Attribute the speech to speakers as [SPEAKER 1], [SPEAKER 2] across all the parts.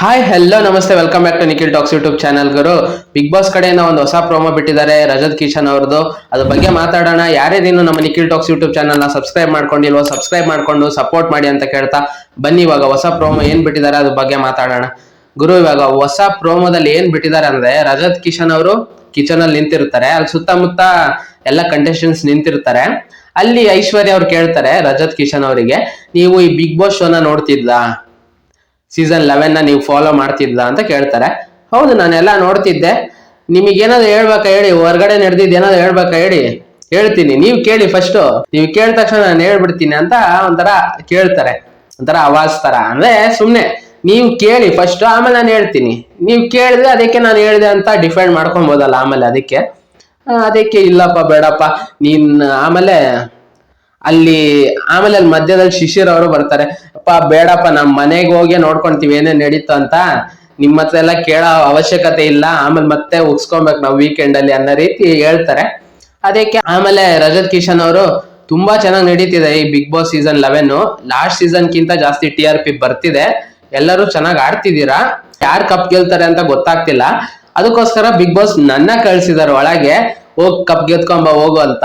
[SPEAKER 1] Hi hello namaste, welcome back to Nikhil Talks YouTube channel ಗುರು. Bigg Boss ಕಡೆಯಿಂದ ಒಂದು ಹೊಸ ಪ್ರೋಮೋ ಬಿಟ್ಟಿದ್ದಾರೆ ರಜತ್ ಕಿಶನ್ ಅವ್ರದ್ದು. ಅದ್ರ ಬಗ್ಗೆ ಮಾತಾಡೋಣ. ಯಾರೇನು ನಮ್ಮ ನಿಖಿಲ್ ಟಾಕ್ಸ್ ಯೂಟ್ಯೂಬ್ ಚಾನಲ್ ನ ಸಬ್ಸ್ಕ್ರೈಬ್ ಮಾಡ್ಕೊಂಡಿಲ್ವೋ ಸಬ್ಸ್ಕ್ರೈಬ್ ಮಾಡ್ಕೊಂಡು ಸಪೋರ್ಟ್ ಮಾಡಿ ಅಂತ ಕೇಳ್ತಾ ಬನ್ನಿ ಇವಾಗ ಹೊಸ ಪ್ರೋಮೋ ಏನ್ ಬಿಟ್ಟಿದ್ದಾರೆ ಅದ್ರ ಬಗ್ಗೆ ಮಾತಾಡೋಣ. ಗುರು, ಇವಾಗ ಹೊಸ ಪ್ರೋಮೋದಲ್ಲಿ ಏನ್ ಬಿಟ್ಟಿದ್ದಾರೆ ಅಂದ್ರೆ, ರಜತ್ ಕಿಶನ್ ಅವರು ಕಿಚನ್ ಅಲ್ಲಿ ನಿಂತಿರ್ತಾರೆ, ಅಲ್ಲಿ ಸುತ್ತಮುತ್ತ ಎಲ್ಲ ಕಂಟೆಸ್ಟೆಂಟ್ಸ್ ನಿಂತಿರ್ತಾರೆ. ಅಲ್ಲಿ ಐಶ್ವರ್ಯ ಅವ್ರು ಕೇಳ್ತಾರೆ ರಜತ್ ಕಿಶನ್ ಅವರಿಗೆ, ನೀವು ಈ ಬಿಗ್ ಬಾಸ್ ಶೋನ ನೋಡ್ತಿದ್ಲಾ, ಸೀಸನ್ 11 ನೀವು ಫಾಲೋ ಮಾಡ್ತಿದ್ಲ ಅಂತ ಕೇಳ್ತಾರೆ. ಹೌದು, ನಾನೆಲ್ಲ ನೋಡ್ತಿದ್ದೆ. ನಿಮಗೇನಾದ್ರು ಹೇಳ್ಬೇಕಾ ಹೇಳಿ, ಹೊರಗಡೆ ನಡೆದಿದ್ದು ಏನಾದ್ರು ಹೇಳ್ಬೇಕಾ ಹೇಳಿ, ಹೇಳ್ತೀನಿ, ನೀವು ಕೇಳಿ ಫಸ್ಟ್, ನೀವು ಕೇಳಿದ ತಕ್ಷಣ ನಾನು ಹೇಳ್ಬಿಡ್ತೀನಿ ಅಂತ ಒಂಥರ ಕೇಳ್ತಾರೆ. ಒಂಥರ ಆವಾಜ್ ತರ, ಅಂದ್ರೆ ಸುಮ್ನೆ ನೀವು ಕೇಳಿ ಫಸ್ಟ್, ಆಮೇಲೆ ನಾನು ಹೇಳ್ತೀನಿ. ನೀವು ಕೇಳಿದ್ರೆ ಅದಕ್ಕೆ ನಾನು ಹೇಳಿದೆ ಅಂತ ಡಿಫೈಂಡ್ ಮಾಡ್ಕೊಬೋದಲ್ಲ ಆಮೇಲೆ. ಅದಕ್ಕೆ ಇಲ್ಲಪ್ಪ ಬೇಡಪ್ಪ ನೀನ್ ಆಮೇಲೆ ಅಲ್ಲಿ ಮಧ್ಯದಲ್ಲಿ ಶಿಶಿರ್ ಅವರು ಬರ್ತಾರೆ. ಅಪ್ಪ ಬೇಡಪ್ಪ, ನಮ್ ಮನೆಗೆ ಹೋಗಿ ನೋಡ್ಕೊಂತೀವಿ ಏನೇನ್ ನಡೀತು ಅಂತ, ನಿಮ್ಮ ಹತ್ರ ಎಲ್ಲ ಕೇಳೋ ಅವಶ್ಯಕತೆ ಇಲ್ಲ, ಆಮೇಲೆ ಮತ್ತೆ ಉಗ್ಸ್ಕೊಬೇಕು ನಾವು ವೀಕೆಂಡ್ ಅಲ್ಲಿ ಅನ್ನೋ ರೀತಿ ಹೇಳ್ತಾರೆ. ಅದಕ್ಕೆ ಆಮೇಲೆ ರಜತ್ ಕಿಶನ್ ಅವರು, ತುಂಬಾ ಚೆನ್ನಾಗಿ ನಡೀತಿದೆ ಈ Bigg Boss season 11. Last season ಕಿಂತ ಜಾಸ್ತಿ TRP ಬರ್ತಿದೆ, ಎಲ್ಲರೂ ಚೆನ್ನಾಗಿ ಆಡ್ತಿದ್ದೀರಾ, ಯಾರ್ ಕಪ್ ಗೆಲ್ತಾರೆ ಅಂತ ಗೊತ್ತಾಗ್ತಿಲ್ಲ, ಅದಕ್ಕೋಸ್ಕರ ಬಿಗ್ ಬಾಸ್ ನನ್ನ ಕಳ್ಸಿದಾರೆ ಒಳಗೆ, ಹೋಗ್ ಕಪ್ ಗೆದ್ಕೊಂಬ ಹೋಗು ಅಂತ.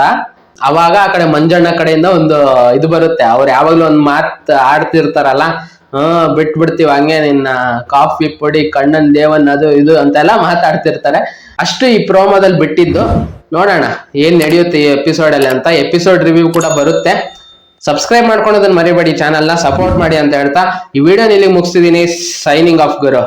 [SPEAKER 1] ಅವಾಗ ಆ ಕಡೆ ಮಂಜಣ್ಣ ಕಡೆಯಿಂದ ಒಂದು ಇದು ಬರುತ್ತೆ, ಅವ್ರು ಯಾವಾಗ್ಲೂ ಒಂದ್ ಮಾತ್ ಆಡ್ತಿರ್ತಾರಲ್ಲ, ಬಿಟ್ಬಿಡ್ತೀವಿ ಹಂಗೆ ನಿನ್ನ ಕಾಫಿ ಪುಡಿ ಕಣ್ಣನ್ ದೇವನ್ ಅದು ಇದು ಅಂತೆಲ್ಲ ಮಾತಾಡ್ತಿರ್ತಾರೆ. ಅಷ್ಟು ಈ ಪ್ರೋಮೋದಲ್ಲಿ ಬಿಟ್ಟಿದ್ದು. ನೋಡೋಣ ಏನ್ ನಡೆಯುತ್ತೆ ಈ ಎಪಿಸೋಡ್ ಅಲ್ಲಿ ಅಂತ. ಎಪಿಸೋಡ್ ರಿವ್ಯೂ ಕೂಡ ಬರುತ್ತೆ. ಸಬ್ಸ್ಕ್ರೈಬ್ ಮಾಡ್ಕೊಳೋದನ್ನ ಮರಿಬೇಡಿ, ಚಾನಲ್ನ ಸಪೋರ್ಟ್ ಮಾಡಿ ಅಂತ ಹೇಳ್ತಾ ಈ ವಿಡಿಯೋನ ಇಲ್ಲಿ ಮುಗಿಸ್ತಿದೀನಿ. ಸೈನಿಂಗ್ ಆಫ್ ಗುರು.